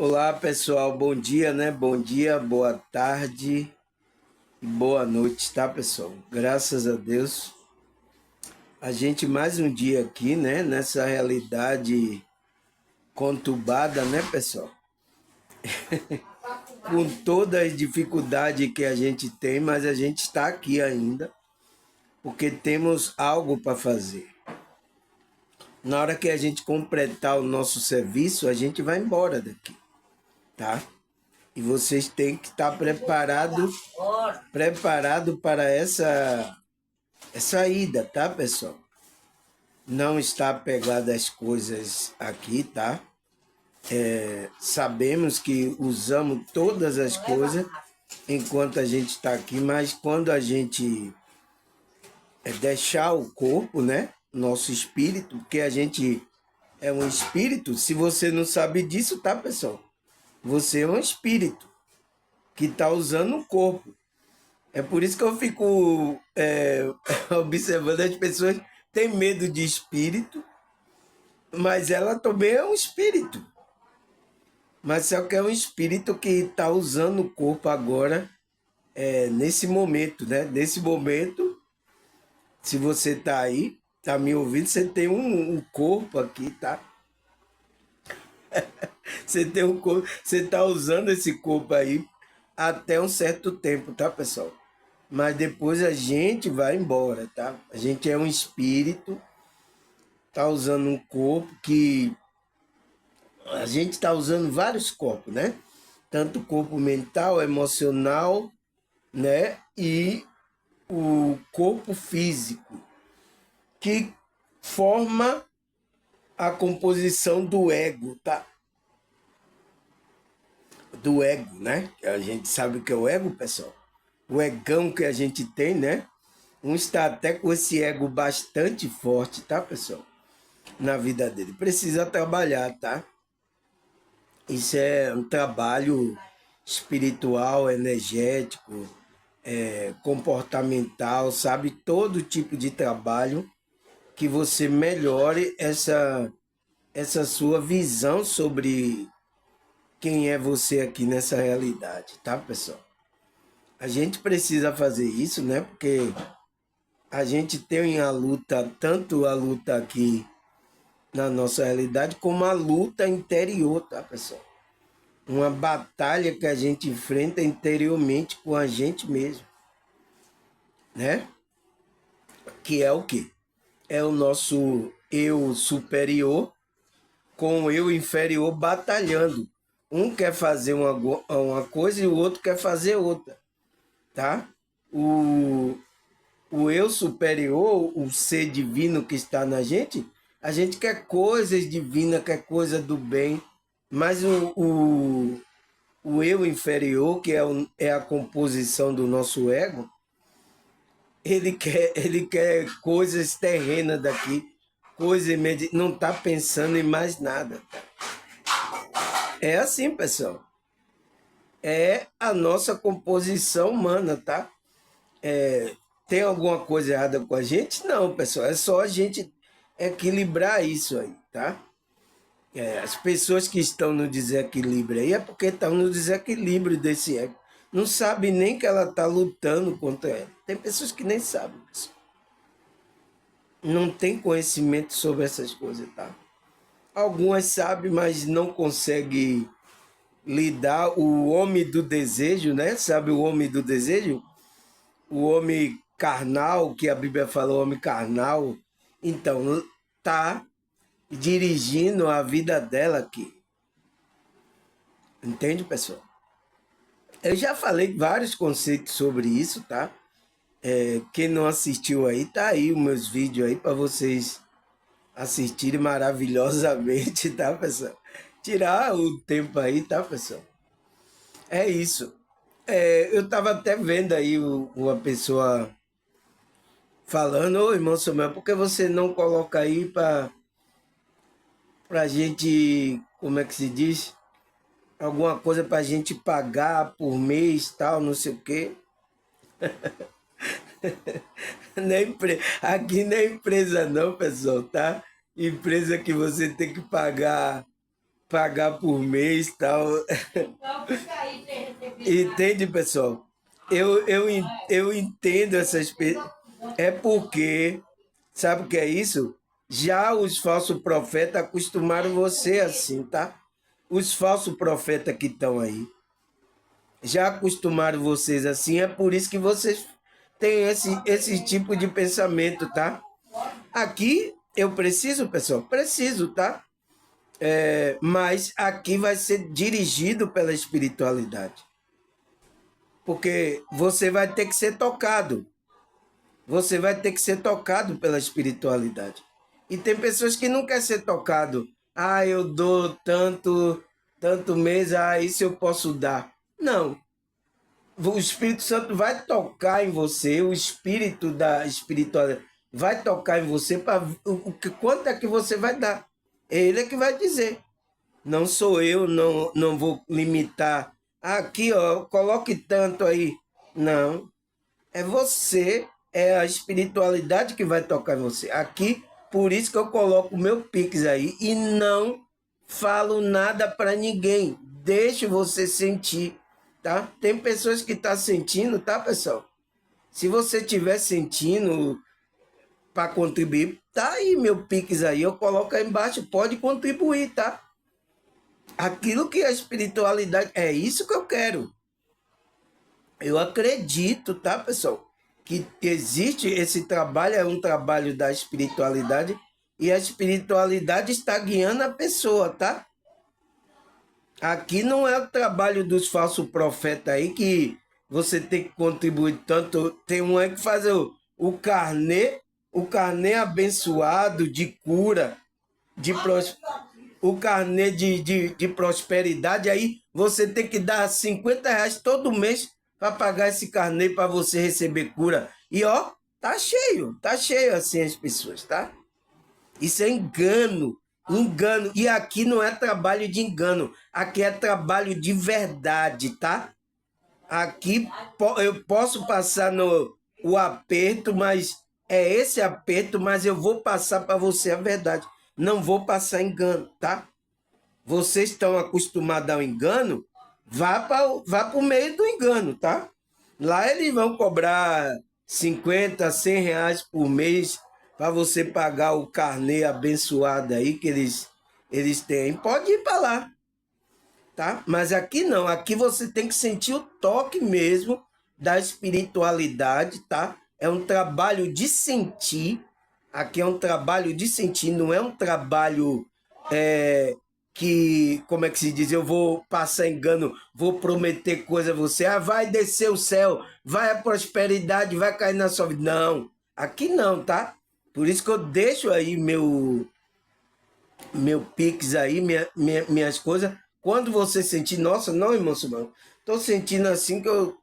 Olá pessoal, bom dia, né? Bom dia, boa tarde e boa noite, tá pessoal? Graças a Deus, a gente mais um dia aqui, né? Nessa realidade conturbada, né pessoal? Com todas as dificuldades que a gente tem, mas a gente está aqui ainda, porque temos algo para fazer. Na hora que a gente completar o nosso serviço, a gente vai embora daqui, tá? E vocês têm que estar preparado para essa ida, tá, pessoal? Não está apegado às coisas aqui, tá? Sabemos que usamos todas as coisas enquanto a gente está aqui, mas quando a gente deixar o corpo, né? Nosso espírito, porque a gente é um espírito, se você não sabe disso, tá, pessoal? Você é um espírito que está usando o corpo. É por isso que eu fico observando as pessoas têm medo de espírito, mas ela também é um espírito. Mas só que é um espírito que está usando o corpo agora, nesse momento, né? Nesse momento, se você está aí, está me ouvindo, você tem um corpo aqui, tá? Você tem um corpo, você está usando esse corpo aí até um certo tempo, tá, pessoal? Mas depois a gente vai embora, tá? A gente é um espírito, tá usando um corpo que a gente está usando vários corpos, né? Tanto o corpo mental, emocional, né? E o corpo físico, que forma a composição do ego, tá? Do ego, né? A gente sabe o que é o ego, pessoal. O egão que a gente tem, né? Um está até com esse ego bastante forte, tá, pessoal? Na vida dele. Precisa trabalhar, tá? Isso é um trabalho espiritual, energético, comportamental, sabe? Todo tipo de trabalho que você melhore essa sua visão sobre quem é você aqui nessa realidade, tá, pessoal? A gente precisa fazer isso, né? Porque a gente tem a luta, tanto a luta aqui na nossa realidade, como a luta interior, tá, pessoal? Uma batalha que a gente enfrenta interiormente com a gente mesmo, né? Que é o quê? É o nosso eu superior com o eu inferior batalhando. Um quer fazer uma coisa e o outro quer fazer outra, tá? O, o eu superior, o ser divino que está na gente, a gente quer coisas divinas, quer coisa do bem, mas o eu inferior, que é a composição do nosso ego, ele quer coisas terrenas daqui, não está pensando em mais nada. É assim, pessoal. É a nossa composição humana, tá? Tem alguma coisa errada com a gente? Não, pessoal. É só a gente equilibrar isso aí, tá? As pessoas que estão no desequilíbrio aí é porque estão no desequilíbrio desse ego. Não sabe nem que ela está lutando contra ela. Tem pessoas que nem sabem, pessoal. Não tem conhecimento sobre essas coisas, tá? Algumas sabem, mas não conseguem lidar. O homem do desejo, né? Sabe o homem do desejo? O homem carnal, que a Bíblia fala, o homem carnal. Então, tá dirigindo a vida dela aqui. Entende, pessoal? Eu já falei vários conceitos sobre isso, tá? Quem não assistiu aí, tá aí os meus vídeos aí para vocês assistirem maravilhosamente, tá, pessoal? Tirar o tempo aí, tá, pessoal? É isso. Eu estava até vendo aí uma pessoa falando, ô irmão Samuel, por que você não coloca aí para a gente, como é que se diz? Alguma coisa para a gente pagar por mês, tal, não sei o quê. Aqui não é empresa não, pessoal, tá? Empresa que você tem que pagar. pagar por mês e tal. Entende, pessoal? Eu entendo essas pessoas. É porque, sabe o que é isso? Já os falsos profetas acostumaram você assim, tá? Os falsos profetas que estão aí já acostumaram vocês assim, é por isso que vocês têm esse tipo de pensamento, tá? Aqui eu preciso, pessoal, preciso, tá? Mas aqui vai ser dirigido pela espiritualidade. Porque você vai ter que ser tocado. Você vai ter que ser tocado pela espiritualidade. E tem pessoas que não querem ser tocado. Ah, eu dou tanto mês, isso eu posso dar. Não. O Espírito Santo vai tocar em você, o espírito da espiritualidade vai tocar em você para quanto é que você vai dar. Ele é que vai dizer. Não sou eu, não vou limitar. Aqui, ó, coloque tanto aí. Não. É você, é a espiritualidade que vai tocar em você. Aqui, por isso que eu coloco o meu Pix aí e não falo nada para ninguém. Deixe você sentir, tá? Tem pessoas que estão sentindo, tá, pessoal? Se você estiver sentindo para contribuir, tá aí meu Pix aí, eu coloco aí embaixo, pode contribuir, tá? Aquilo que a espiritualidade, é isso que eu quero. Eu acredito, tá, pessoal? Que existe esse trabalho, é um trabalho da espiritualidade, e a espiritualidade está guiando a pessoa, tá? Aqui não é o trabalho dos falsos profetas aí que você tem que contribuir tanto. Tem um aí que faz o carnê abençoado de cura, de o carnê de prosperidade. Aí você tem que dar R$ 50 todo mês para pagar esse carnê para você receber cura. E ó, tá cheio assim as pessoas, tá? Isso é engano, engano. E aqui não é trabalho de engano, aqui é trabalho de verdade, tá? Aqui eu posso passar no o aperto, mas é esse aperto, mas eu vou passar para você a verdade. Não vou passar engano, tá? Vocês estão acostumados ao engano, vá para o meio do engano, tá? Lá eles vão cobrar 50, R$ 100 por mês para você pagar o carnê abençoado aí que eles têm. Pode ir para lá, tá? Mas aqui não, aqui você tem que sentir o toque mesmo da espiritualidade, tá? É um trabalho de sentir, aqui é um trabalho de sentir, não é um trabalho que, como é que se diz, eu vou passar engano, vou prometer coisa a você, vai descer o céu, vai a prosperidade, vai cair na sua vida. Não, aqui não, tá? Por isso que eu deixo aí meu Pix aí, minhas coisas. Quando você sentir, nossa, não, irmão Silvão, tô sentindo assim que eu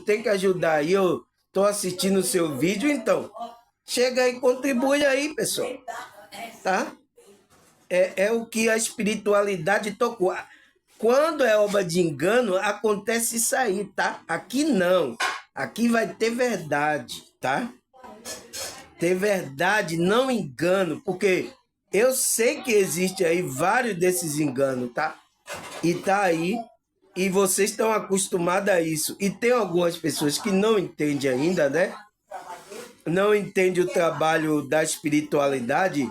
tenho que ajudar aí, eu tô assistindo o seu vídeo, então, chega aí, contribui aí, pessoal, tá? É o que a espiritualidade tocou. Quando é obra de engano, acontece isso aí, tá? Aqui não. Aqui vai ter verdade, tá? Ter verdade, não engano, porque eu sei que existe aí vários desses enganos, tá? E tá aí, e vocês estão acostumados a isso. E tem algumas pessoas que não entendem ainda, né? Não entendem o trabalho da espiritualidade,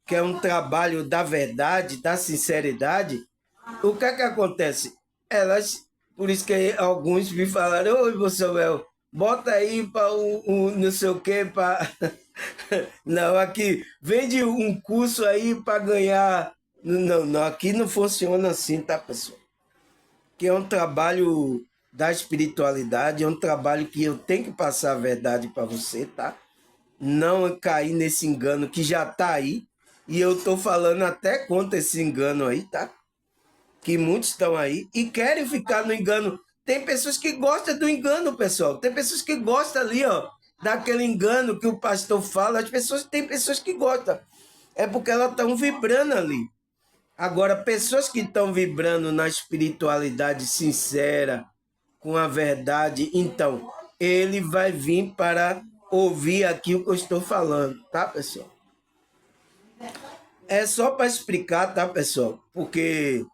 que é um trabalho da verdade, da sinceridade. O que é que acontece? Elas, por isso que alguns me falaram, oi, Samuel, bota aí para não sei o que, para... Não, aqui, vende um curso aí para ganhar... Não, não, aqui não funciona assim, tá, pessoal? Que é um trabalho da espiritualidade, é um trabalho que eu tenho que passar a verdade para você, tá? Não cair nesse engano que já tá aí, e eu tô falando até contra esse engano aí, tá? Que muitos estão aí e querem ficar no engano. Tem pessoas que gostam do engano, pessoal. Tem pessoas que gostam ali, ó, daquele engano que o pastor fala. Tem pessoas que gostam. É porque elas estão vibrando ali. Agora, pessoas que estão vibrando na espiritualidade sincera, com a verdade, então, ele vai vir para ouvir aqui o que eu estou falando, tá, pessoal? É só para explicar, tá, pessoal? Porque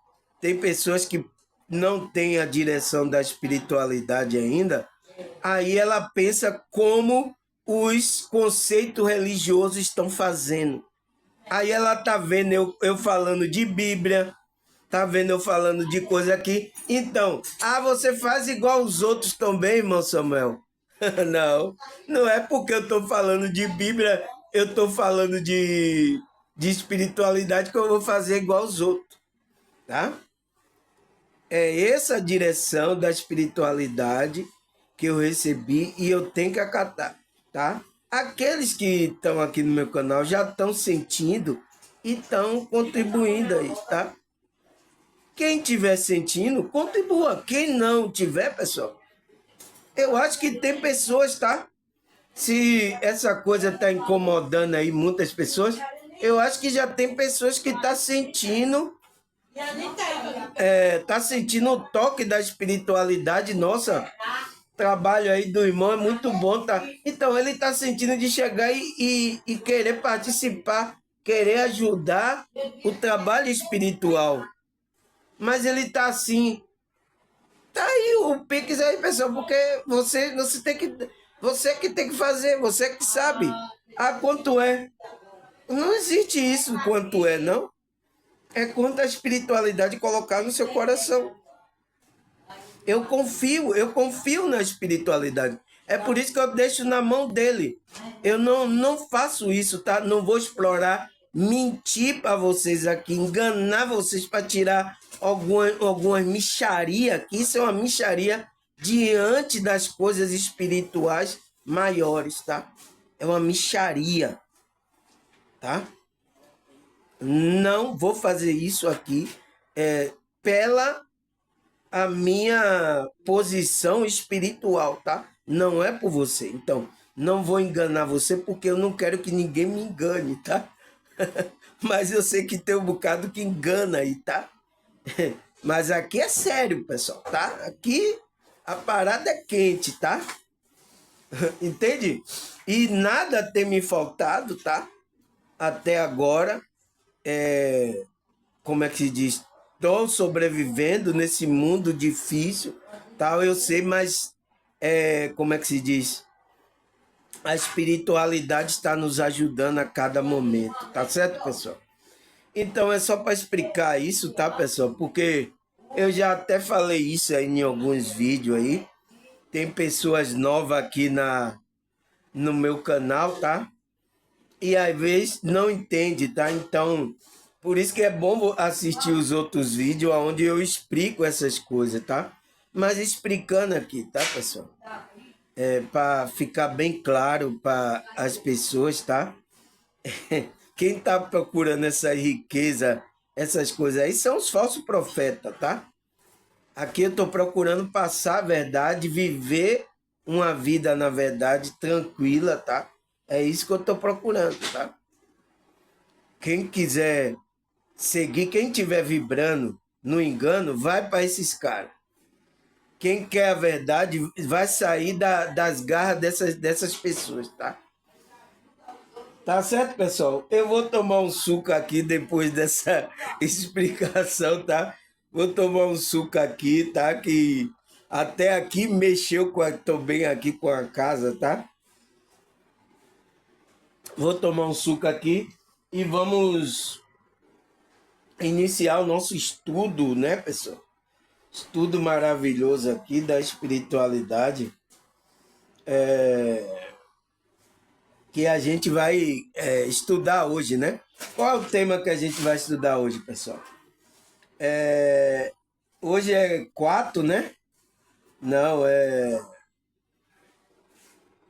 tem pessoas que não têm a direção da espiritualidade ainda, aí ela pensa como os conceitos religiosos estão fazendo. Aí ela tá vendo eu falando de Bíblia, tá vendo eu falando de coisa aqui. Então, você faz igual os outros também, irmão Samuel. Não, não é porque eu estou falando de Bíblia, eu estou falando de espiritualidade que eu vou fazer igual os outros, tá? É essa a direção da espiritualidade que eu recebi e eu tenho que acatar, tá? Aqueles que estão aqui no meu canal já estão sentindo e estão contribuindo aí, tá? Quem estiver sentindo, contribua. Quem não tiver, pessoal, eu acho que tem pessoas, tá? Se essa coisa está incomodando aí muitas pessoas, eu acho que já tem pessoas que estão sentindo, tá sentindo o toque da espiritualidade. Nossa, trabalho aí do irmão é muito bom, tá? Então ele está sentindo de chegar e querer participar, querer ajudar o trabalho espiritual. Mas ele está assim, tá aí o Pix aí, pessoal, porque você tem que, você que tem que fazer, você que sabe. Quanto é? Não existe isso quanto é, não. É quanto a espiritualidade colocar no seu coração. Eu confio na espiritualidade. É por isso que eu deixo na mão dele. Eu não faço isso, tá? Não vou explorar, mentir para vocês aqui, enganar vocês para tirar alguma micharia aqui. Isso é uma micharia diante das coisas espirituais maiores, tá? É uma micharia, tá? Não vou fazer isso aqui pela a minha posição espiritual, tá? Não é por você. Então, não vou enganar você porque eu não quero que ninguém me engane, tá? Mas eu sei que tem um bocado que engana aí, tá? Mas aqui é sério, pessoal, tá? Aqui a parada é quente, tá? Entende? E nada tem me faltado, tá? Até agora, como é que se diz? Estou sobrevivendo nesse mundo difícil, tal, eu sei, mas como é que se diz? A espiritualidade está nos ajudando a cada momento, tá certo, pessoal? Então é só para explicar isso, tá, pessoal? Porque eu já até falei isso aí em alguns vídeos aí. Tem pessoas novas aqui no meu canal, tá? E às vezes não entende, tá? Então, por isso que é bom assistir os outros vídeos onde eu explico essas coisas, tá? Mas explicando aqui, tá, pessoal? Para ficar bem claro para as pessoas, tá? Quem está procurando essa riqueza, essas coisas aí, são os falsos profetas, tá? Aqui eu estou procurando passar a verdade, viver uma vida, na verdade, tranquila, tá? É isso que eu estou procurando, tá? Quem quiser seguir, quem estiver vibrando no engano, vai para esses caras. Quem quer a verdade vai sair das garras dessas pessoas, tá? Tá certo, pessoal? Eu vou tomar um suco aqui depois dessa explicação, tá? Vou tomar um suco aqui, tá? Que até aqui mexeu com tô bem aqui com a casa, tá? Vou tomar um suco aqui e vamos iniciar o nosso estudo, né, pessoal? Estudo maravilhoso aqui da espiritualidade, que a gente vai estudar hoje, né? Qual é o tema que a gente vai estudar hoje, pessoal? Hoje é 4, né? Não,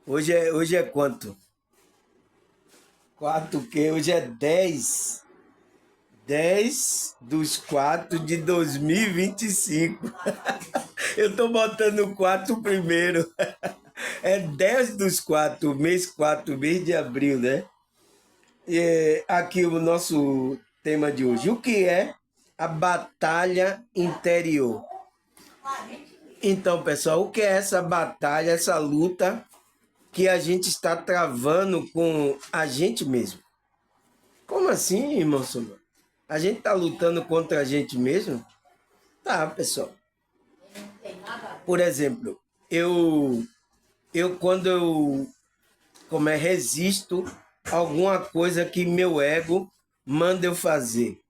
Hoje é quanto? 4 o quê? Hoje é 10. 10/4 de 2025. Eu tô botando o 4 primeiro. É 10/4, mês 4, mês de abril, né? Aqui o nosso tema de hoje. O que é a batalha interior? Então, pessoal, o que é essa batalha, essa luta que a gente está travando com a gente mesmo? Como assim, irmão Samuel? A gente está lutando contra a gente mesmo? Tá, pessoal. Por exemplo, eu quando eu como é, resisto a alguma coisa que meu ego manda eu fazer,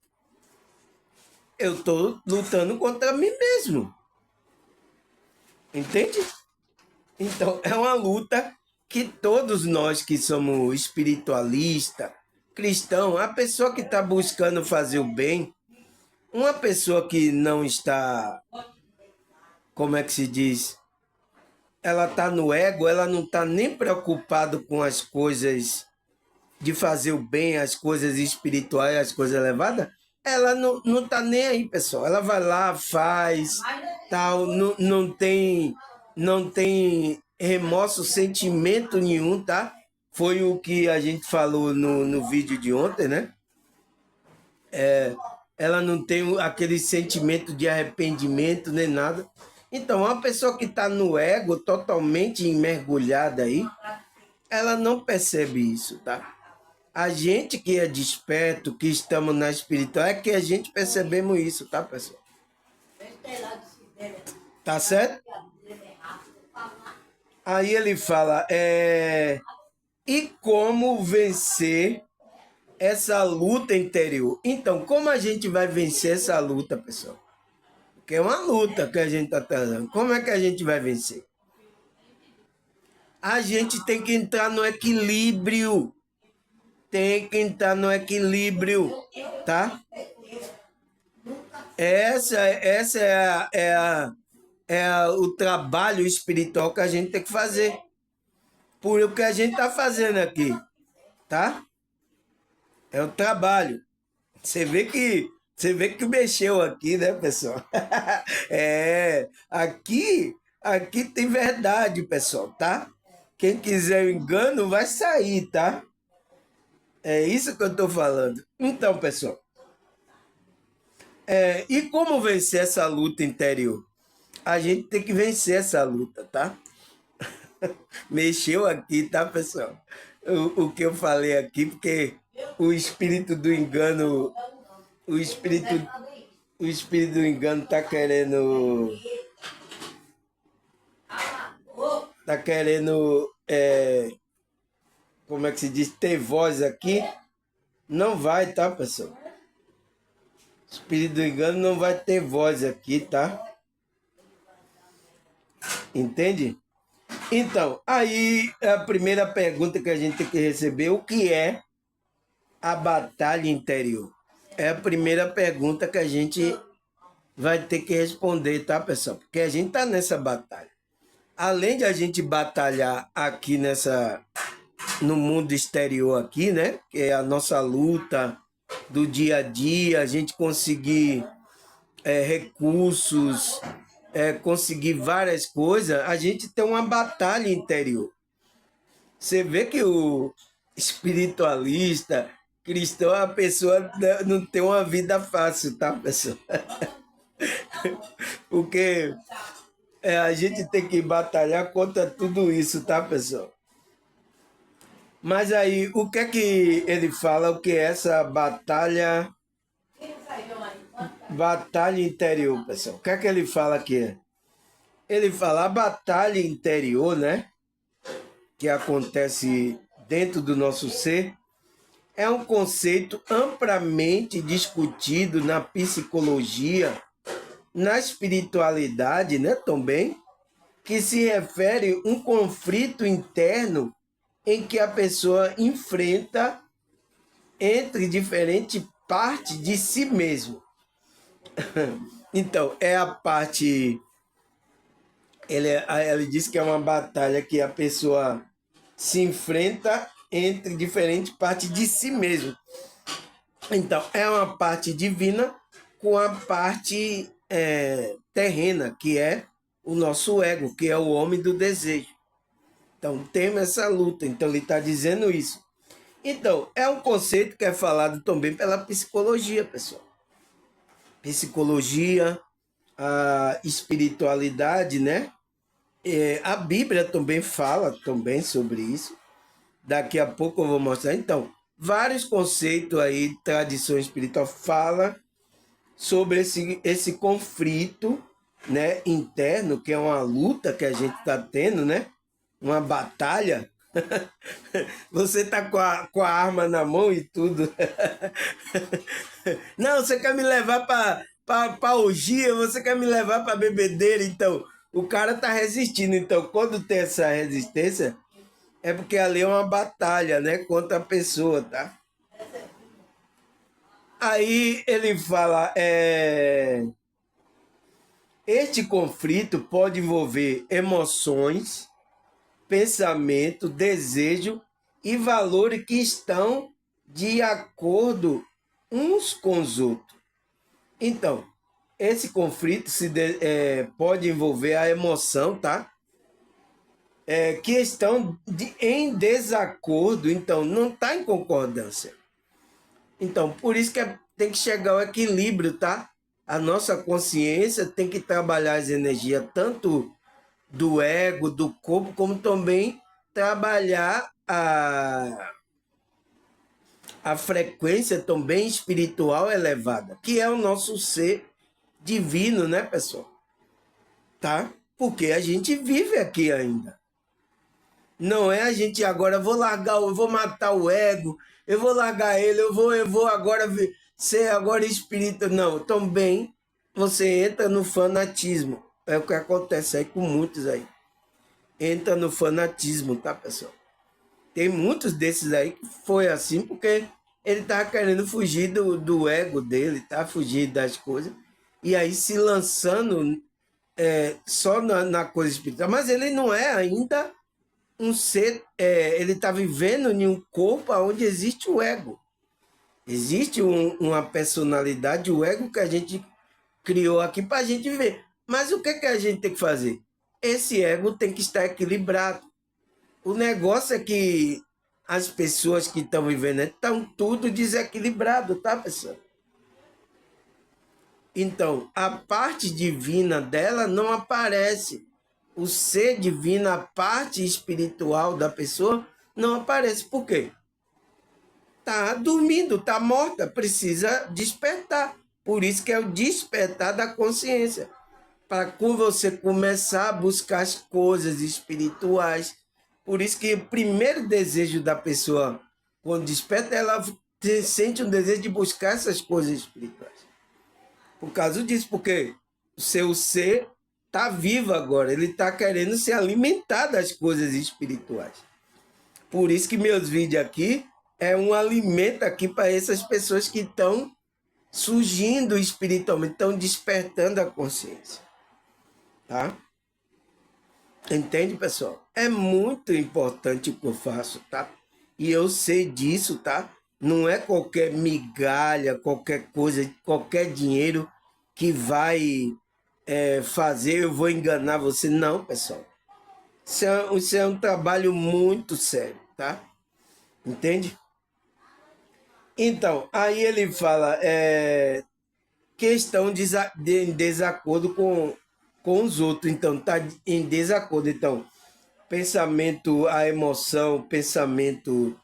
eu estou lutando contra mim mesmo. Entende? Então, é uma luta que todos nós que somos espiritualistas, cristão, a pessoa que está buscando fazer o bem, uma pessoa que não está, como é que se diz, ela está no ego, ela não está nem preocupada com as coisas de fazer o bem, as coisas espirituais, as coisas elevadas, ela não tá nem aí, pessoal. Ela vai lá, faz, tal, não tem remorso, sentimento nenhum, tá? Foi o que a gente falou no vídeo de ontem, né? Ela não tem aquele sentimento de arrependimento nem nada. Então, uma pessoa que está no ego, totalmente mergulhada aí, ela não percebe isso, tá? A gente que é desperto, que estamos na espiritual, é que a gente percebemos isso, tá, pessoal? Tá certo? Aí ele fala, e como vencer essa luta interior? Então, como a gente vai vencer essa luta, pessoal? Porque é uma luta que a gente está trazendo. Como é que a gente vai vencer? A gente tem que entrar no equilíbrio. Tem que entrar no equilíbrio, tá? Essa o trabalho espiritual que a gente tem que fazer. Por o que a gente está fazendo aqui, tá? É o trabalho. Você vê que mexeu aqui, né, pessoal? Aqui tem verdade, pessoal, tá? Quem quiser o engano vai sair, tá? É isso que eu estou falando. Então, pessoal, e como vencer essa luta interior? A gente tem que vencer essa luta, tá? Mexeu aqui, tá, pessoal? O que eu falei aqui, porque o espírito do engano, o espírito, o espírito do engano tá querendo, como é que se diz, ter voz aqui. Não vai, tá, pessoal? O espírito do engano não vai ter voz aqui, tá? Entende? Então, aí a primeira pergunta que a gente tem que receber, o que é a batalha interior? É a primeira pergunta que a gente vai ter que responder, tá, pessoal? Porque a gente tá nessa batalha. Além de a gente batalhar aqui no mundo exterior aqui, né? Que é a nossa luta do dia a dia, a gente conseguir recursos, conseguir várias coisas, a gente tem uma batalha interior. Você vê que o espiritualista, cristão, a pessoa não tem uma vida fácil, tá, pessoal? Porque a gente tem que batalhar contra tudo isso, tá, pessoal? Mas aí, o que é que ele fala? O que é essa batalha interior, pessoal? O que é que ele fala aqui? Ele fala a batalha interior, né? Que acontece dentro do nosso ser, é um conceito amplamente discutido na psicologia, na espiritualidade, né, também, que se refere a um conflito interno em que a pessoa enfrenta entre diferentes partes de si mesmo. Então, é a parte. Ele diz que é uma batalha que a pessoa se enfrenta entre diferentes partes de si mesmo. Então, é uma parte divina com a parte terrena, que é o nosso ego, que é o homem do desejo. Então, temos essa luta. Então, ele está dizendo isso. Então, é um conceito que é falado também pela psicologia, pessoal. Psicologia, a espiritualidade, né? A Bíblia também fala também sobre isso. Daqui a pouco eu vou mostrar. Então, vários conceitos aí, tradição espiritual fala sobre esse conflito, né, interno, que é uma luta que a gente está tendo, né? Uma batalha. Você tá com a arma na mão e tudo. Não, você quer me levar para orgia, você quer me levar para bebedeira, então o cara tá resistindo. Então, quando tem essa resistência, é porque ali é uma batalha, né, contra a pessoa, tá? Aí ele fala, este conflito pode envolver emoções, pensamento, desejo e valores que estão de acordo uns com os outros. Então, esse conflito pode envolver a emoção, tá? Que estão em desacordo, então não está em concordância. Então, por isso que tem que chegar ao equilíbrio, tá? A nossa consciência tem que trabalhar as energias tanto do ego, do corpo, como também trabalhar a frequência também espiritual elevada, que é o nosso ser divino, né, pessoal? Tá? Porque a gente vive aqui ainda. Não é a gente agora, eu vou matar o ego, eu vou largar ele, eu vou agora ser agora espírita. Não, também você entra no fanatismo. É o que acontece aí com muitos aí. Entra no fanatismo, tá, pessoal? Tem muitos desses aí que foi assim porque ele tava querendo fugir do ego dele, tá? Fugir das coisas. E aí se lançando só na coisa espiritual. Mas ele não é ainda um ser, ele está vivendo em um corpo onde existe o ego. Existe uma personalidade, o ego que a gente criou aqui para a gente ver. Mas o que a gente tem que fazer? Esse ego tem que estar equilibrado. O negócio é que as pessoas que estão vivendo estão tudo desequilibrado, tá, pessoal? Então, a parte divina dela não aparece. O ser divino, a parte espiritual da pessoa, não aparece. Por quê? Tá dormindo, tá morta, precisa despertar. Por isso que é o despertar da consciência. Para você começar a buscar as coisas espirituais. Por isso que o primeiro desejo da pessoa, quando desperta, ela sente um desejo de buscar essas coisas espirituais. Por causa disso, porque o seu ser está vivo agora, ele está querendo se alimentar das coisas espirituais. Por isso que meus vídeos aqui é um alimento aqui para essas pessoas que estão surgindo espiritualmente, estão despertando a consciência. Tá? Entende, pessoal? É muito importante o que eu faço, tá? E eu sei disso, tá? Não é qualquer migalha, qualquer coisa, qualquer dinheiro que vai fazer, eu vou enganar você. Não, pessoal. Isso é um trabalho muito sério, tá? Entende? Então, aí ele fala que estão em desacordo com os outros. Então, tá em desacordo. Então, pensamento, a emoção, o pensamento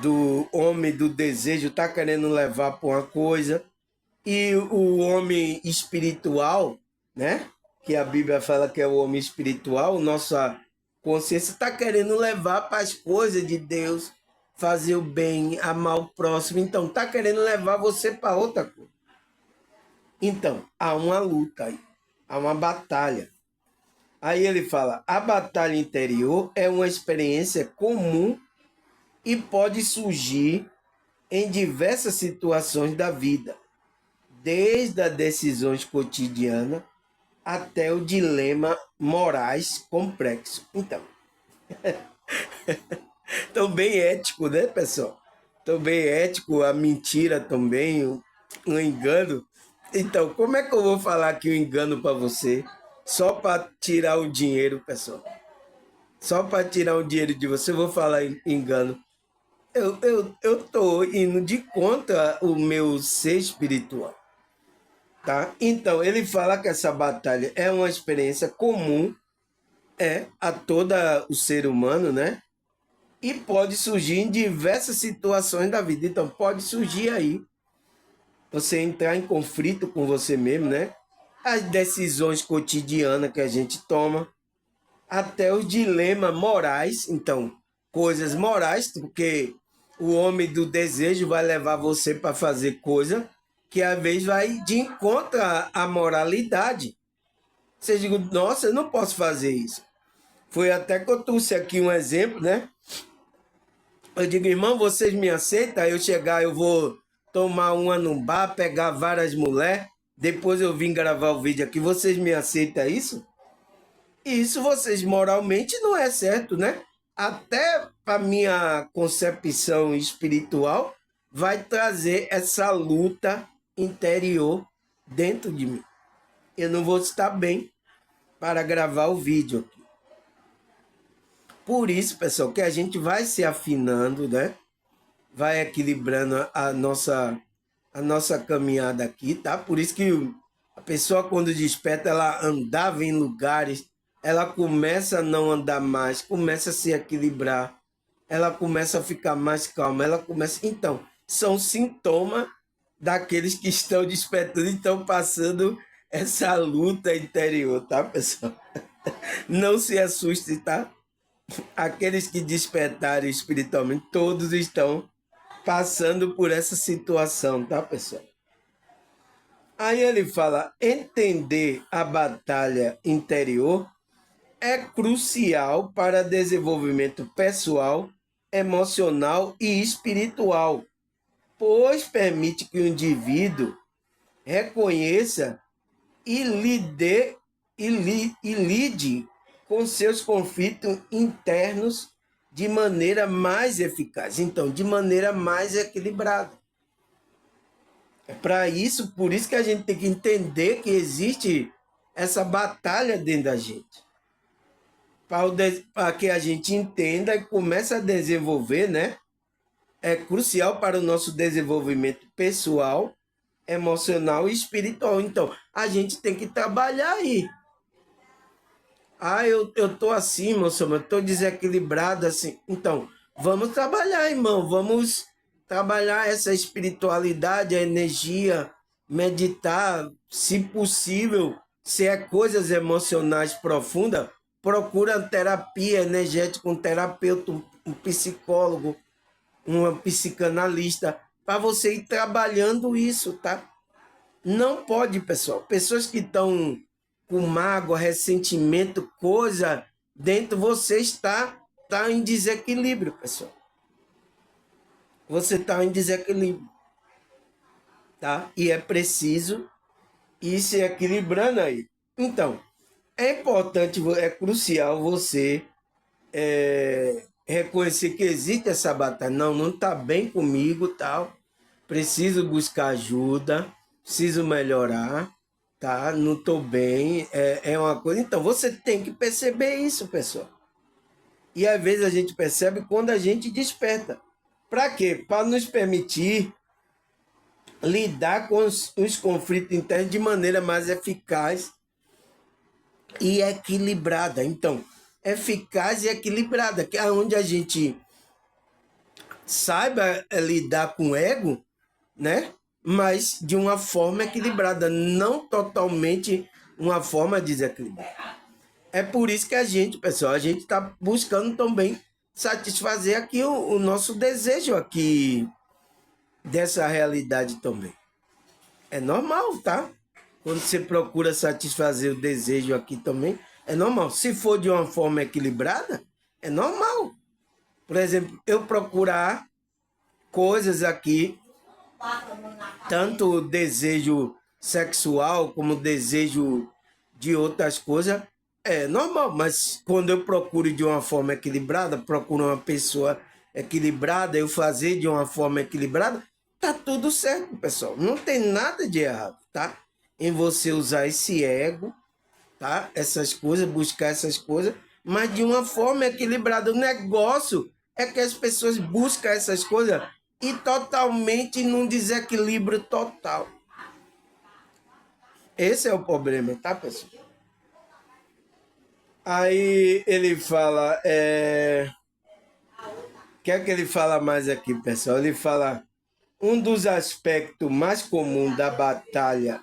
do homem do desejo está querendo levar para uma coisa, e o homem espiritual, né? Que a Bíblia fala que é o homem espiritual, nossa consciência está querendo levar para as coisas de Deus, fazer o bem, amar o próximo. Então, está querendo levar você para outra coisa. Então, há uma luta aí, há uma batalha. Aí ele fala: a batalha interior é uma experiência comum e pode surgir em diversas situações da vida, desde as decisões cotidianas até o dilema morais complexo. Então, também ético, né, pessoal? Também ético, a mentira também, o engano. Então, como é que eu vou falar aqui o engano para você só para tirar o dinheiro, pessoal? Só para tirar o dinheiro de você, eu vou falar engano. Eu tô indo de contra o meu ser espiritual, tá? Então, ele fala que essa batalha é uma experiência comum a todo o ser humano, né? e pode surgir em diversas situações da vida. Então, pode surgir aí você entrar em conflito com você mesmo, né? As decisões cotidianas que a gente toma, até os dilemas morais. Então, coisas morais, porque o homem do desejo vai levar você para fazer coisa que às vezes vai de encontro à moralidade. Você diz, nossa, eu não posso fazer isso. Foi até que eu trouxe aqui um exemplo, né? Eu digo, irmão, vocês me aceitam? Aí eu chegar, eu vou tomar uma num bar, pegar várias mulheres, depois eu vim gravar o vídeo aqui. Vocês me aceitam isso? E isso vocês moralmente não é certo, né? Até para minha concepção espiritual, vai trazer essa luta interior dentro de mim. Eu não vou estar bem para gravar o vídeo. Por isso, pessoal, que a gente vai se afinando, né? Vai equilibrando a nossa caminhada aqui, tá? Por isso que a pessoa, quando desperta, ela andava em lugares, ela começa a não andar mais, começa a se equilibrar, ela começa a ficar mais calma, ela começa. Então, são sintomas daqueles que estão despertando e estão passando essa luta interior, tá, pessoal? Não se assuste, tá? Aqueles que despertaram espiritualmente, todos estão passando por essa situação, tá, pessoal? Aí ele fala: entender a batalha interior é crucial para desenvolvimento pessoal, emocional e espiritual, pois permite que o indivíduo reconheça e lide com seus conflitos internos de maneira mais eficaz. Então, de maneira mais equilibrada. É para isso, por isso que a gente tem que entender que existe essa batalha dentro da gente. Para que a gente entenda e comece a desenvolver, né? É crucial para o nosso desenvolvimento pessoal, emocional e espiritual. Então, a gente tem que trabalhar aí. Ah, eu tô assim, moço, eu tô desequilibrado assim. Então, vamos trabalhar, irmão. Vamos trabalhar essa espiritualidade, a energia, meditar, se possível, se é coisas emocionais profundas, procura terapia energética, um terapeuta, um psicólogo, um psicanalista, para você ir trabalhando isso, tá? Não pode, pessoal. Pessoas que estão com mágoa, ressentimento, coisa dentro, você está em desequilíbrio, pessoal. Você está em desequilíbrio, tá? E é preciso ir se equilibrando aí. Então, é importante, é crucial você reconhecer que existe essa batalha. Não, não está bem comigo, tal. Preciso buscar ajuda, preciso melhorar, tá? Não estou bem, é uma coisa. Então, você tem que perceber isso, pessoal. E às vezes a gente percebe quando a gente desperta. Para quê? Para nos permitir lidar com os conflitos internos de maneira mais eficaz e equilibrada. Então, eficaz e equilibrada, que é onde a gente saiba lidar com o ego, né? Mas de uma forma equilibrada, não totalmente uma forma desequilibrada. É por isso que a gente, pessoal, a gente está buscando também satisfazer aqui o nosso desejo aqui dessa realidade também. É normal, tá? Quando você procura satisfazer o desejo aqui também, é normal. Se for de uma forma equilibrada, é normal. Por exemplo, eu procurar coisas aqui, tanto desejo sexual como desejo de outras coisas, é normal, mas quando eu procuro de uma forma equilibrada, procuro uma pessoa equilibrada, eu fazer de uma forma equilibrada, tá tudo certo, pessoal. Não tem nada de errado, tá? Em você usar esse ego, tá? Essas coisas, buscar essas coisas, mas de uma forma equilibrada. O negócio é que as pessoas buscam essas coisas e totalmente num desequilíbrio total. Esse é o problema, tá, pessoal? Aí ele fala, que é que ele fala mais aqui, pessoal? Ele fala, um dos aspectos mais comuns da batalha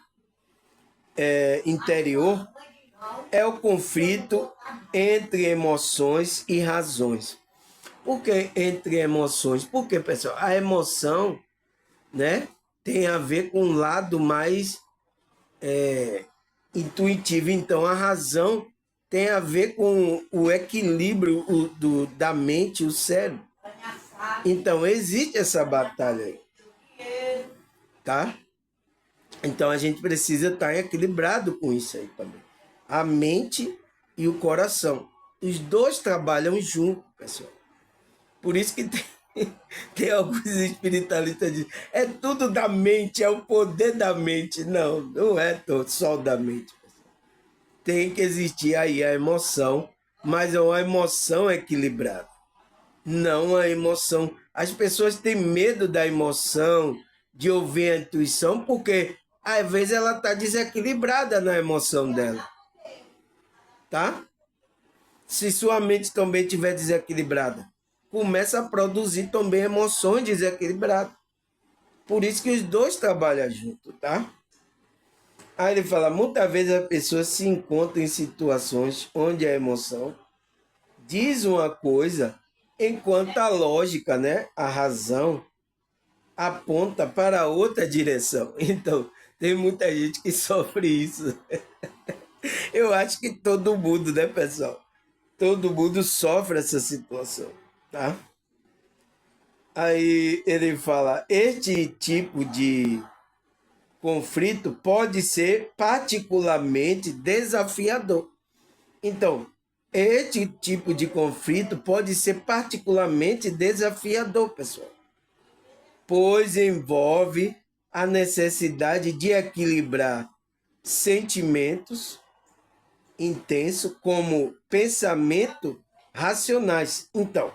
interior é o conflito entre emoções e razões. Por que entre emoções? Porque, pessoal, a emoção, né, tem a ver com um lado mais intuitivo. Então, a razão tem a ver com o equilíbrio da mente e o cérebro. Então, existe essa batalha aí, tá? Então, a gente precisa estar equilibrado com isso aí também. A mente e o coração. Os dois trabalham juntos, pessoal. Por isso que tem alguns espiritualistas que dizem, é tudo da mente, é o poder da mente. Não, não é só da mente. Tem que existir aí a emoção, mas é uma emoção equilibrada. Não a emoção. As pessoas têm medo da emoção, de ouvir a intuição, porque às vezes ela está desequilibrada na emoção dela. Tá? Se sua mente também estiver desequilibrada, começa a produzir também emoções desequilibradas. Por isso que os dois trabalham junto, tá? Aí ele fala, muitas vezes a pessoa se encontra em situações onde a emoção diz uma coisa, enquanto a lógica, né, a razão, aponta para outra direção. Então, tem muita gente que sofre isso. Eu acho que todo mundo, né, pessoal? Todo mundo sofre essa situação, tá? Aí ele fala, este tipo de conflito pode ser particularmente desafiador. Então, este tipo de conflito pode ser particularmente desafiador, pessoal, pois envolve a necessidade de equilibrar sentimentos intensos como pensamento racionais. Então,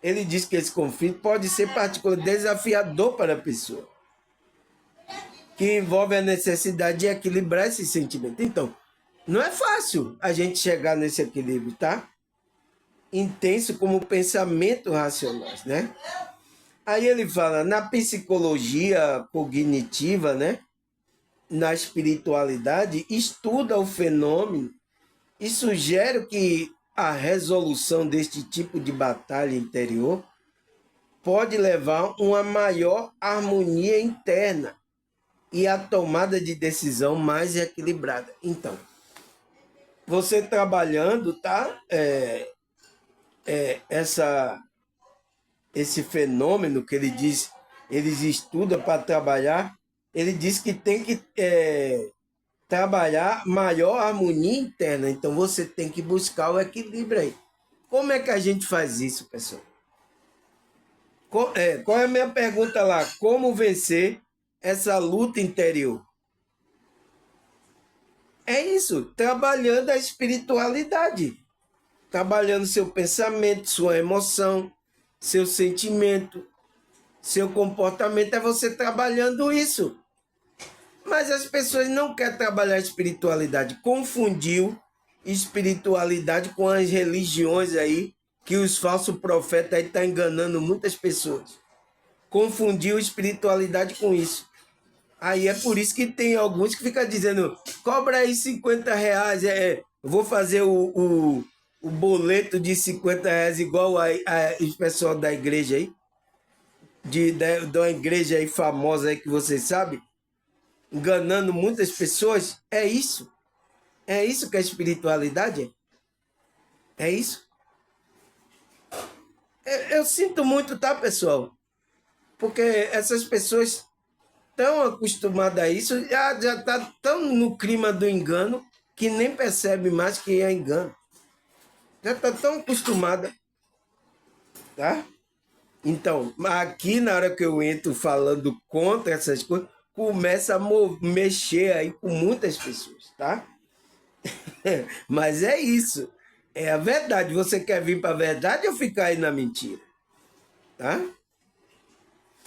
ele diz que esse conflito pode ser particularmente desafiador para a pessoa, que envolve a necessidade de equilibrar esse sentimento. Então, não é fácil a gente chegar nesse equilíbrio, tá? Intenso como pensamento racionais, né? Aí ele fala, na psicologia cognitiva, né? Na espiritualidade, estuda o fenômeno e sugere que a resolução deste tipo de batalha interior pode levar a uma maior harmonia interna e a tomada de decisão mais equilibrada. Então, você trabalhando, tá? Esse fenômeno que ele diz, eles estudam para trabalhar, ele diz que tem que trabalhar maior harmonia interna. Então, você tem que buscar o equilíbrio aí. Como é que a gente faz isso, pessoal? Qual é a minha pergunta lá? Como vencer essa luta interior? É isso, trabalhando a espiritualidade, trabalhando seu pensamento, sua emoção, seu sentimento, seu comportamento, é você trabalhando isso. Mas as pessoas não querem trabalhar a espiritualidade, confundiu espiritualidade com as religiões aí, que os falsos profetas aí estão enganando muitas pessoas. Confundiu espiritualidade com isso. Aí é por isso que tem alguns que ficam dizendo, cobra aí R$ 50, vou fazer o boleto de R$ 50 igual o pessoal da igreja aí, da igreja aí famosa aí que vocês sabem, enganando muitas pessoas. É isso. É isso que a espiritualidade é. É isso. Eu sinto muito, tá, pessoal? Porque essas pessoas tão acostumada a isso, já está tão no clima do engano que nem percebe mais que é engano. Já está tão acostumada, tá? Então, aqui na hora que eu entro falando contra essas coisas, começa a mexer aí com muitas pessoas, tá? Mas é isso. É a verdade. Você quer vir para a verdade ou ficar aí na mentira? Tá?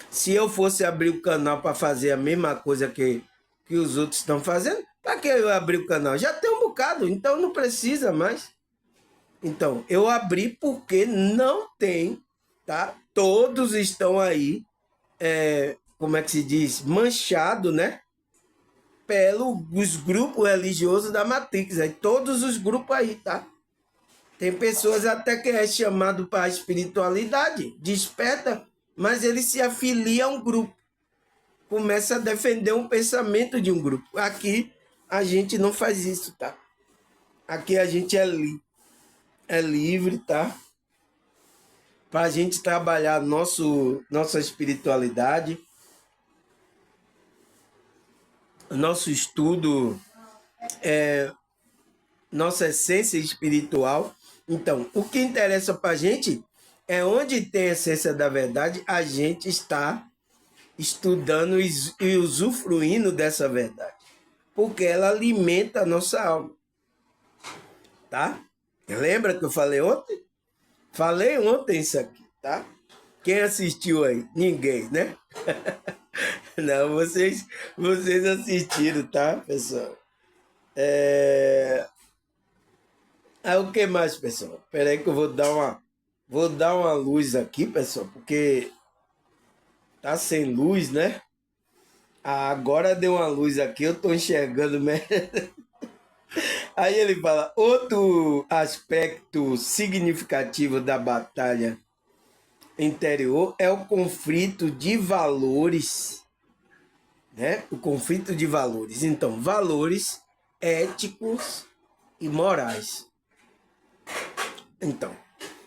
Se eu fosse abrir o canal para fazer a mesma coisa que os outros estão fazendo, para que eu abrir o canal? Já tem um bocado, então não precisa mais. Então, eu abri porque não tem tá? Todos estão aí, como é que se diz? Manchado, né? Pelos grupos religiosos da Matrix. Aí, todos os grupos aí, tá? Tem pessoas até que é chamado para a espiritualidade, desperta, mas ele se afilia a um grupo, começa a defender um pensamento de um grupo. Aqui a gente não faz isso, tá? Aqui a gente é livre, tá? Para a gente trabalhar nossa espiritualidade, nosso estudo, nossa essência espiritual. Então, o que interessa para a gente é onde tem a essência da verdade, a gente está estudando e usufruindo dessa verdade, porque ela alimenta a nossa alma, tá? Lembra que eu falei ontem? Falei ontem isso aqui, tá? Quem assistiu aí? Ninguém, né? Não, vocês assistiram, tá, pessoal? Aí o que mais, pessoal? Espera aí que eu vou dar uma luz aqui, pessoal, porque tá sem luz, né? Ah, agora deu uma luz aqui, eu tô enxergando mesmo. Aí ele fala, outro aspecto significativo da batalha interior é o conflito de valores, né? O conflito de valores. Então, valores éticos e morais. Então,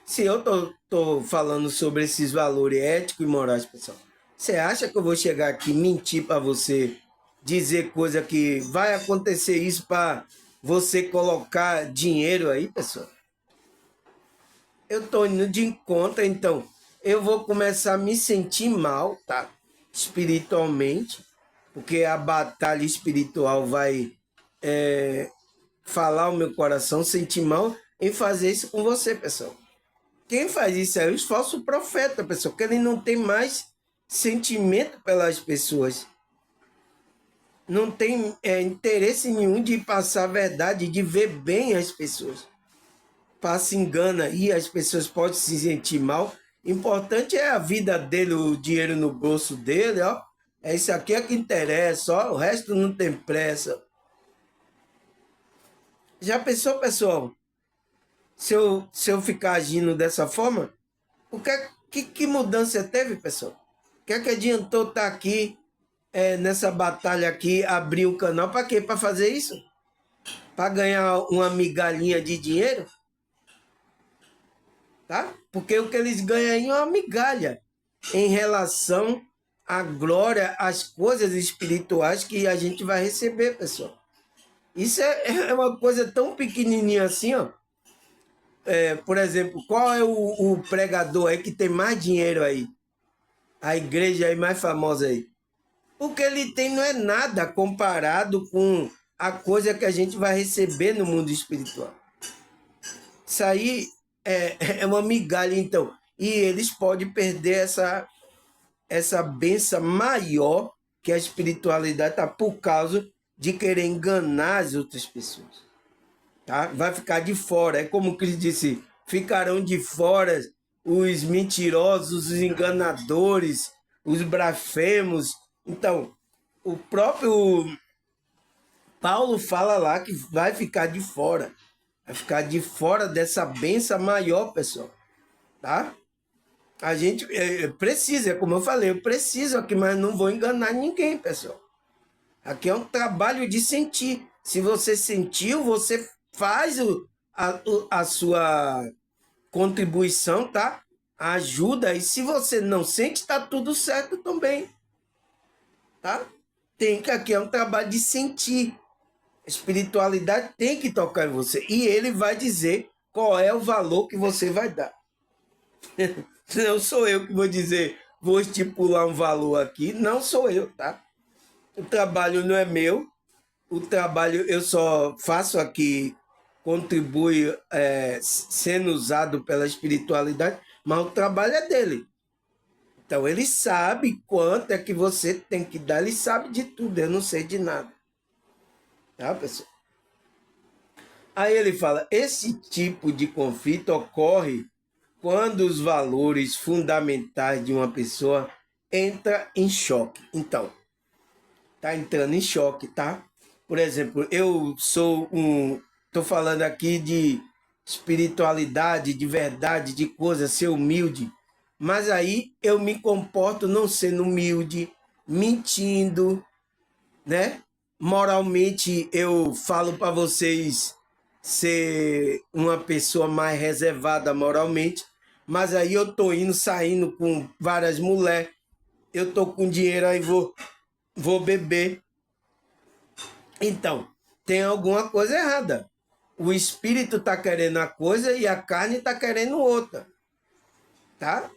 se eu tô falando sobre esses valores éticos e morais, pessoal, você acha que eu vou chegar aqui e mentir para você, dizer coisa que vai acontecer isso para você colocar dinheiro aí, pessoal? Eu tô indo de encontro, então eu vou começar a me sentir mal, tá? Espiritualmente, porque a batalha espiritual vai falar o meu coração, sentir mal em fazer isso com você, pessoal. Quem faz isso é os falsos profetas, pessoal, que ele não tem mais sentimento pelas pessoas. Não tem interesse nenhum de passar a verdade, de ver bem as pessoas. Passa, engana e as pessoas podem se sentir mal. Importante é a vida dele, o dinheiro no bolso dele, ó. É isso aqui é que interessa, ó. O resto não tem pressa. Já pensou, pessoal? Se eu ficar agindo dessa forma, o que mudança teve, pessoal? O que é que adiantou estar aqui, nessa batalha aqui, abrir um canal? Para quê? Para fazer isso? Para ganhar uma migalhinha de dinheiro? Tá? Porque o que eles ganham aí é uma migalha em relação à glória, às coisas espirituais que a gente vai receber, pessoal. Isso é uma coisa tão pequenininha assim, ó. Por exemplo, qual é o pregador aí que tem mais dinheiro aí? A igreja aí mais famosa aí. O que ele tem não é nada comparado com a coisa que a gente vai receber no mundo espiritual. Isso aí é uma migalha, então. E eles podem perder essa benção maior que a espiritualidade está por causa de querer enganar as outras pessoas. Tá? Vai ficar de fora. É como Cristo disse, ficarão de fora os mentirosos, os enganadores, os blasfemos. Então, o próprio Paulo fala lá que vai ficar de fora. Vai ficar de fora dessa benção maior, pessoal. Tá? A gente precisa, como eu falei, eu preciso aqui, mas não vou enganar ninguém, pessoal. Aqui é um trabalho de sentir. Se você sentiu, você faz a sua contribuição, tá? Ajuda. E se você não sente, está tudo certo também, tá? Tem que aqui é um trabalho de sentir. A espiritualidade tem que tocar em você. E ele vai dizer qual é o valor que você vai dar. Não sou eu que vou dizer, vou estipular um valor aqui. Não sou eu, tá? O trabalho não é meu. O trabalho eu só faço aqui, contribui sendo usado pela espiritualidade, mas o trabalho é dele. Então ele sabe quanto é que você tem que dar, ele sabe de tudo, eu não sei de nada. Tá, pessoal? Aí ele fala, esse tipo de conflito ocorre quando os valores fundamentais de uma pessoa entram em choque. Então, tá entrando em choque, tá? Por exemplo, tô falando aqui de espiritualidade, de verdade, de coisa, ser humilde. Mas aí eu me comporto não sendo humilde, mentindo, né? Moralmente eu falo para vocês ser uma pessoa mais reservada moralmente, mas aí eu tô indo, saindo com várias mulheres, eu tô com dinheiro aí, vou beber. Então, tem alguma coisa errada. O espírito tá querendo uma coisa e a carne tá querendo outra, tá?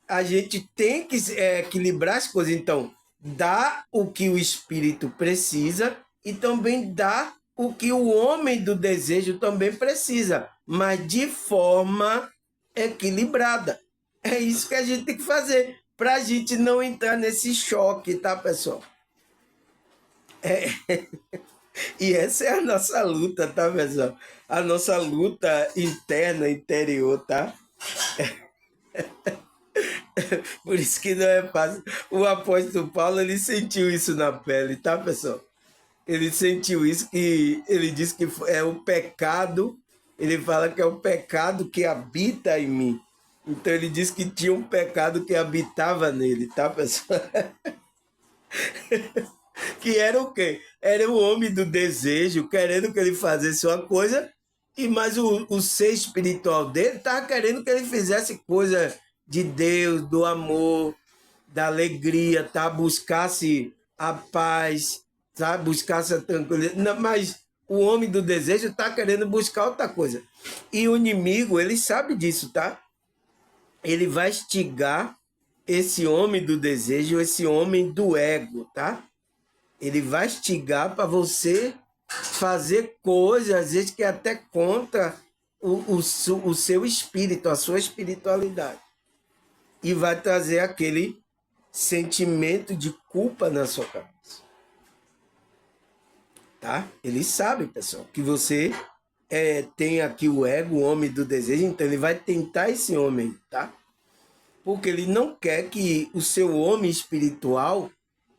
A gente tem que equilibrar as coisas. Então, dá o que o espírito precisa e também dá o que o homem do desejo também precisa, mas de forma equilibrada. É isso que a gente tem que fazer para a gente não entrar nesse choque, tá, pessoal? E essa é a nossa luta, tá, pessoal? A nossa luta interna, interior, tá? Por isso que não é fácil. O apóstolo Paulo, ele sentiu isso na pele, tá, pessoal? Ele sentiu isso, que ele diz que é o pecado, ele fala que é o pecado que habita em mim. Então ele diz que tinha um pecado que habitava nele, tá, pessoal? Que era o quê? Era o homem do desejo, querendo que ele fizesse uma coisa, e mais o ser espiritual dele estava querendo que ele fizesse coisa de Deus, do amor, da alegria, tá? Buscasse a paz, tá? Buscasse a tranquilidade. Não, mas o homem do desejo está querendo buscar outra coisa. E o inimigo, ele sabe disso, tá? Ele vai instigar esse homem do desejo, esse homem do ego, tá? Ele vai instigar para você fazer coisas, às vezes, que é até contra o seu espírito, a sua espiritualidade. E vai trazer aquele sentimento de culpa na sua cabeça. Tá? Ele sabe, pessoal, que você tem aqui o ego, o homem do desejo, então ele vai tentar esse homem, tá? Porque ele não quer que o seu homem espiritual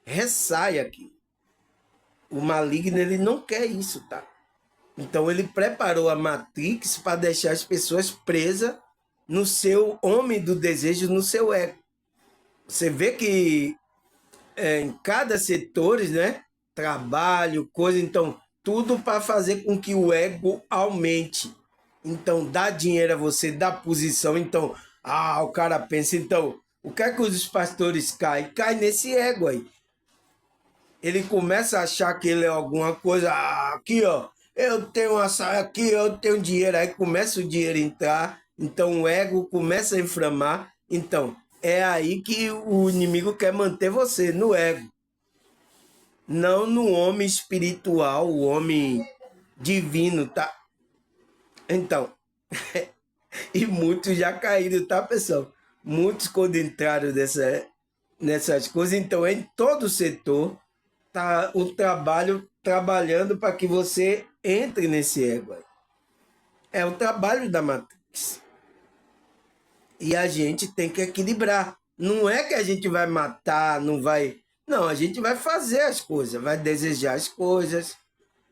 ressaia aqui. O maligno, ele não quer isso, tá? Então ele preparou a Matrix para deixar as pessoas presas no seu homem do desejo, no seu ego. Você vê que em cada setor, né? Trabalho, coisa, então, tudo para fazer com que o ego aumente. Então, dá dinheiro a você, dá posição. Então, o cara pensa, então, o que é que os pastores caem? Cai nesse ego aí. Ele começa a achar que ele é alguma coisa. Aqui, ó, eu tenho aqui, eu tenho dinheiro. Aí começa o dinheiro a entrar. Então, o ego começa a inflamar. Então, é aí que o inimigo quer manter você, no ego. Não no homem espiritual, o homem divino, tá? Então, e muitos já caíram, tá, pessoal? Muitos quando entraram nessas coisas, então em todo setor tá o trabalho trabalhando para que você entre nesse ego aí. É o trabalho da Matrix. E a gente tem que equilibrar. Não é que a gente vai matar, não vai. Não, a gente vai fazer as coisas, vai desejar as coisas,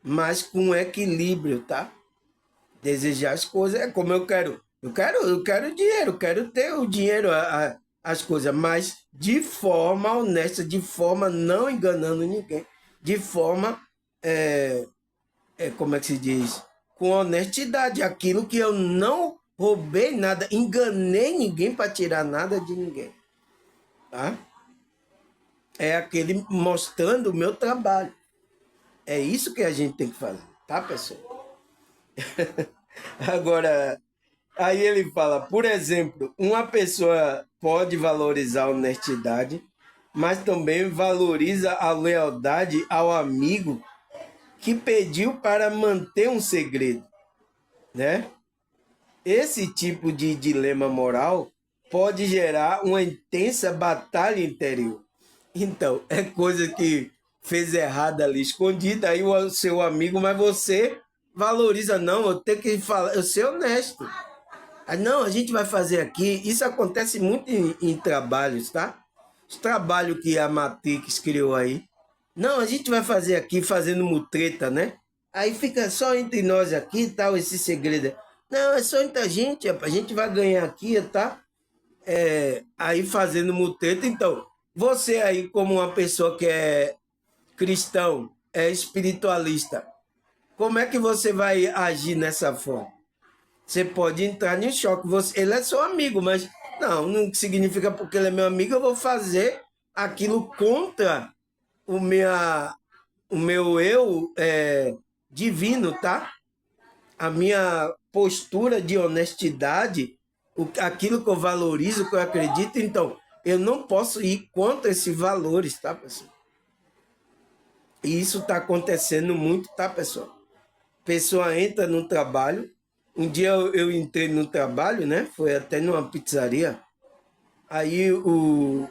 mas com equilíbrio, tá? Desejar as coisas é como eu quero. Eu quero dinheiro, quero ter o dinheiro, as coisas, mas de forma honesta, de forma não enganando ninguém, de forma, como é que se diz? Com honestidade, aquilo que eu não roubei nada, enganei ninguém para tirar nada de ninguém, tá? É aquele mostrando o meu trabalho. É isso que a gente tem que fazer, tá, pessoal? Agora, aí ele fala, por exemplo, uma pessoa pode valorizar a honestidade, mas também valoriza a lealdade ao amigo que pediu para manter um segredo, né? Esse tipo de dilema moral pode gerar uma intensa batalha interior. Então, é coisa que fez errado ali, escondida, aí o seu amigo, mas você valoriza, não, eu tenho que falar, eu ser honesto. Ah, não, a gente vai fazer aqui. Isso acontece muito em trabalhos, tá? Os trabalhos que a Matrix criou aí. Não, a gente vai fazer aqui fazendo mutreta, né? Aí fica só entre nós aqui e tal, esse segredo. Não, é só entre a gente, rapaz. A gente vai ganhar aqui, tá? Aí fazendo mutreta. Então, você aí, como uma pessoa que é cristão, é espiritualista, como é que você vai agir nessa forma? Você pode entrar em choque. Ele é seu amigo, mas não significa porque ele é meu amigo, eu vou fazer aquilo contra o, minha, o meu eu divino, tá? A minha postura de honestidade, aquilo que eu valorizo, que eu acredito. Então, eu não posso ir contra esses valores, tá, pessoal? E isso está acontecendo muito, tá, pessoal? Pessoa entra no trabalho. Um dia eu entrei no trabalho, né? Foi até numa pizzaria. Aí eu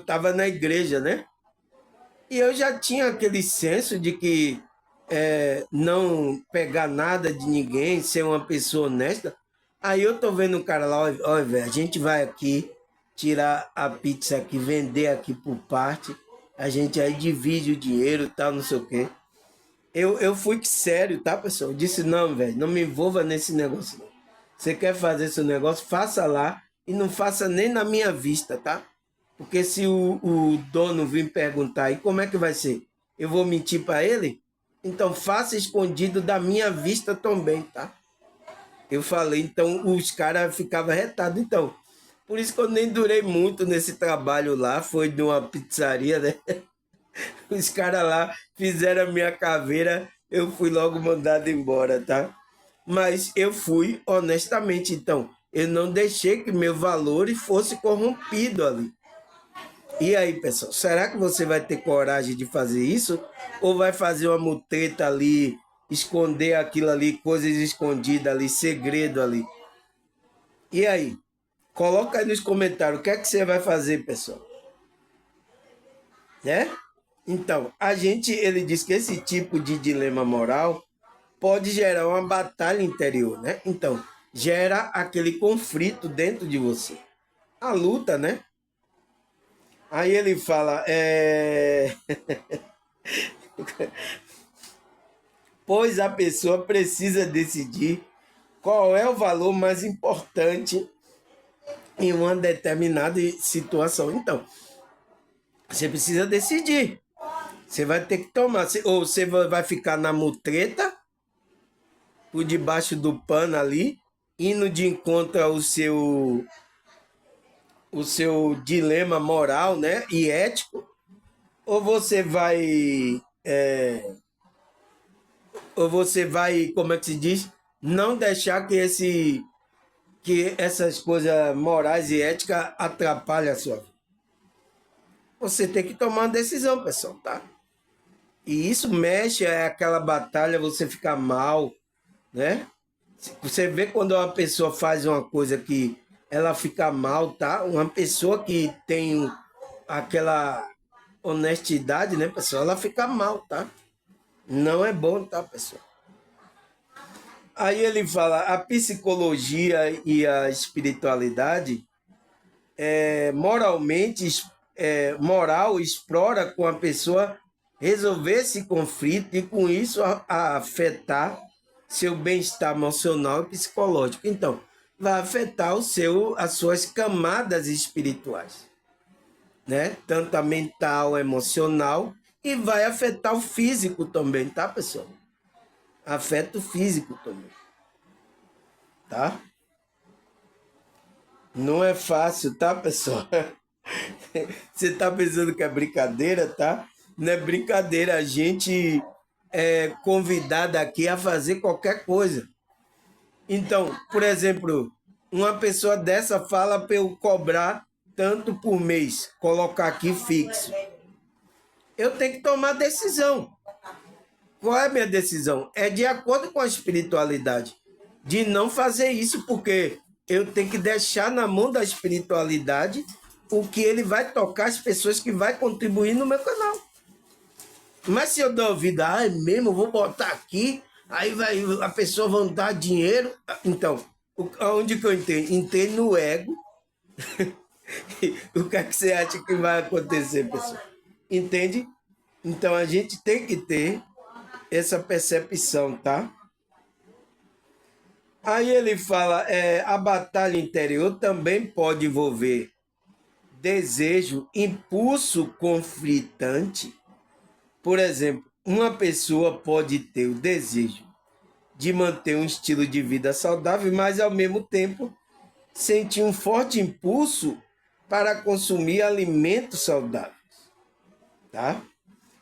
tava na igreja, né? E eu já tinha aquele senso de que não pegar nada de ninguém, ser uma pessoa honesta. Aí eu tô vendo um cara lá, olha, velho, a gente vai aqui tirar a pizza aqui, vender aqui por parte, a gente aí divide o dinheiro e tal, não sei o quê. Eu fui sério, tá, pessoal? Eu disse, não, velho, não me envolva nesse negócio, não. Você quer fazer seu negócio, faça lá e não faça nem na minha vista, tá? Porque se o dono vir perguntar, e como é que vai ser? Eu vou mentir para ele? Então faça escondido da minha vista também, tá? Eu falei, então os caras ficavam retados. Então, por isso que eu nem durei muito nesse trabalho lá, foi de uma pizzaria, né? Os caras lá fizeram a minha caveira, eu fui logo mandado embora, tá? Mas eu fui honestamente, então, eu não deixei que meu valor fosse corrompido ali. E aí, pessoal, será que você vai ter coragem de fazer isso? Ou vai fazer uma mutreta ali, esconder aquilo ali, coisas escondidas ali, segredo ali? E aí? Coloca aí nos comentários o que é que você vai fazer, pessoal. Né? Então, ele diz que esse tipo de dilema moral pode gerar uma batalha interior, né? Então, gera aquele conflito dentro de você. A luta, né? Aí ele fala, pois a pessoa precisa decidir qual é o valor mais importante em uma determinada situação. Então, você precisa decidir. Você vai ter que tomar. Ou você vai ficar na mutreta, por debaixo do pano ali, indo de encontro ao seu dilema moral, né, e ético, ou você vai, como é que se diz, não deixar que essas coisas morais e éticas atrapalhem a sua vida. Você tem que tomar uma decisão, pessoal, tá? E isso mexe, é aquela batalha, você fica mal, né? Você vê quando uma pessoa faz uma coisa que ela fica mal, tá? Uma pessoa que tem aquela honestidade, né, pessoal? Ela fica mal, tá? Não é bom, tá, pessoal? Aí ele fala, a psicologia e a espiritualidade, moralmente, moral explora com a pessoa resolver esse conflito e com isso a afetar seu bem-estar emocional e psicológico. Então, vai afetar as suas camadas espirituais, né? Tanto a mental, emocional, e vai afetar o físico também, tá, pessoal? Afeta o físico também, tá? Não é fácil, tá, pessoal? Você tá pensando que é brincadeira, tá? Não é brincadeira, a gente é convidado aqui a fazer qualquer coisa. Então, por exemplo, uma pessoa dessa fala para eu cobrar tanto por mês, colocar aqui fixo. Eu tenho que tomar decisão. Qual é a minha decisão? É de acordo com a espiritualidade. De não fazer isso, porque eu tenho que deixar na mão da espiritualidade o que ele vai tocar as pessoas que vai contribuir no meu canal. Mas se eu dou ouvido, mesmo, eu vou botar aqui, aí a pessoa vai dar dinheiro. Então, Onde que eu entendo? Entendo no ego. O que é que você acha que vai acontecer, pessoal? Entende? Então a gente tem que ter essa percepção, tá? Aí ele fala, a batalha interior também pode envolver desejo, impulso conflitante. Por exemplo, uma pessoa pode ter o desejo de manter um estilo de vida saudável, mas ao mesmo tempo sentir um forte impulso para consumir alimentos saudáveis, tá?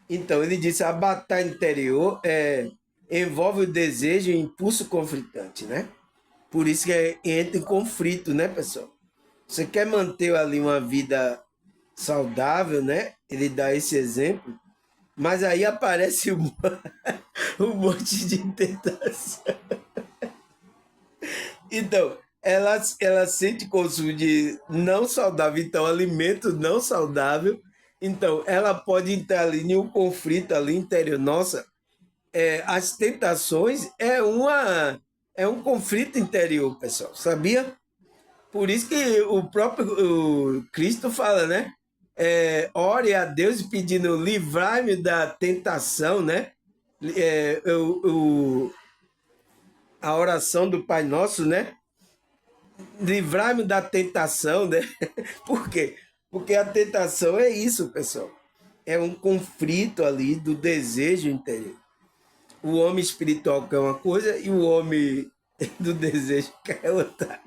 Então ele disse a batalha interior envolve o desejo e o impulso conflitante, né? Por isso que entra em conflito, né, pessoal? Você quer manter ali uma vida saudável, né? Ele dá esse exemplo, mas aí aparece um monte de tentação. Então, ela sente consumo de não saudável, então alimento não saudável. Então, ela pode entrar ali em um conflito ali interior. Nossa, as tentações é um conflito interior, pessoal, sabia? Por isso que o próprio Cristo fala, né? Ore a Deus pedindo livrai-me da tentação, né? A oração do Pai Nosso, né? Livrar-me da tentação, né? Por quê? Porque a tentação é isso, pessoal. É um conflito ali do desejo interior. O homem espiritual quer uma coisa e o homem do desejo quer outra.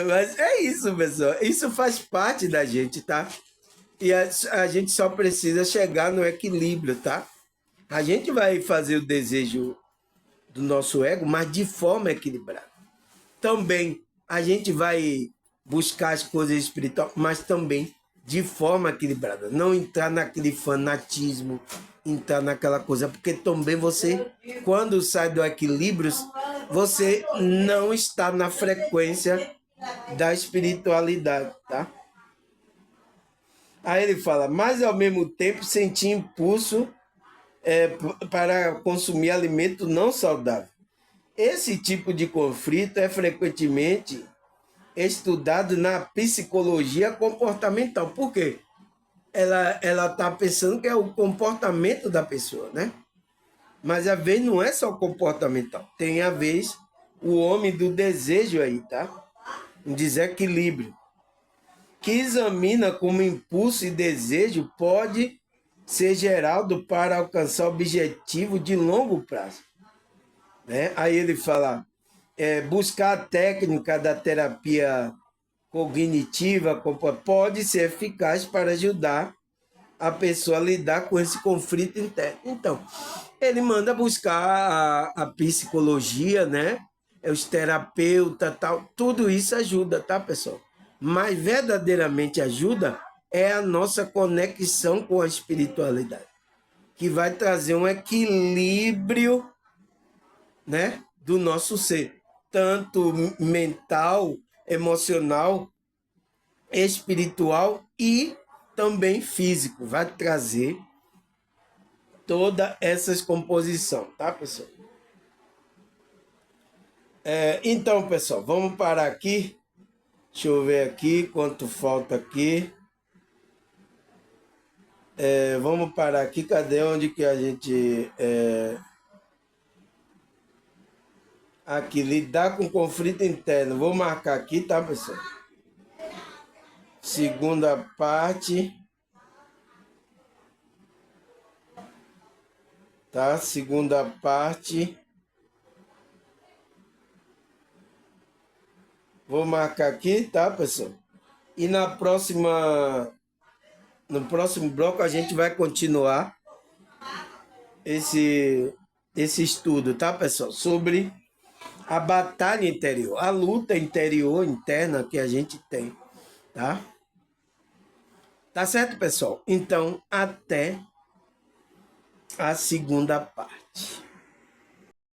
Mas é isso, pessoal. Isso faz parte da gente, tá? E a gente só precisa chegar no equilíbrio, tá? A gente vai fazer o desejo do nosso ego, mas de forma equilibrada. Também a gente vai buscar as coisas espirituais, mas também de forma equilibrada. Não entrar naquele fanatismo, entrar naquela coisa, porque também você, quando sai do equilíbrio, você não está na frequência da espiritualidade, tá? Aí ele fala, mas ao mesmo tempo sentir impulso para consumir alimento não saudável. Esse tipo de conflito é frequentemente estudado na psicologia comportamental. Por quê? Ela está pensando que é o comportamento da pessoa, né? Mas a vez não é só comportamental. Tem a vez o homem do desejo aí, tá? Um desequilíbrio. Que examina como impulso e desejo pode ser gerado para alcançar objetivo de longo prazo. Né? Aí ele fala, buscar a técnica da terapia cognitiva pode ser eficaz para ajudar a pessoa a lidar com esse conflito interno. Então, ele manda buscar a psicologia, né? Os terapeutas, tal, tudo isso ajuda, tá, pessoal? Mas verdadeiramente ajuda é a nossa conexão com a espiritualidade, que vai trazer um equilíbrio, né, do nosso ser, tanto mental, emocional, espiritual e também físico. Vai trazer toda essa composição, tá, pessoal? Então, pessoal, vamos parar aqui. Deixa eu ver aqui quanto falta aqui. Vamos parar aqui. Cadê onde que a gente... Aqui, lidar com conflito interno. Vou marcar aqui, tá, pessoal? Segunda parte. Tá? Segunda parte. Vou marcar aqui, tá, pessoal? E no próximo bloco a gente vai continuar esse estudo, tá, pessoal? Sobre a batalha interior, a luta interior, interna que a gente tem, tá? Tá certo, pessoal? Então, até a segunda parte.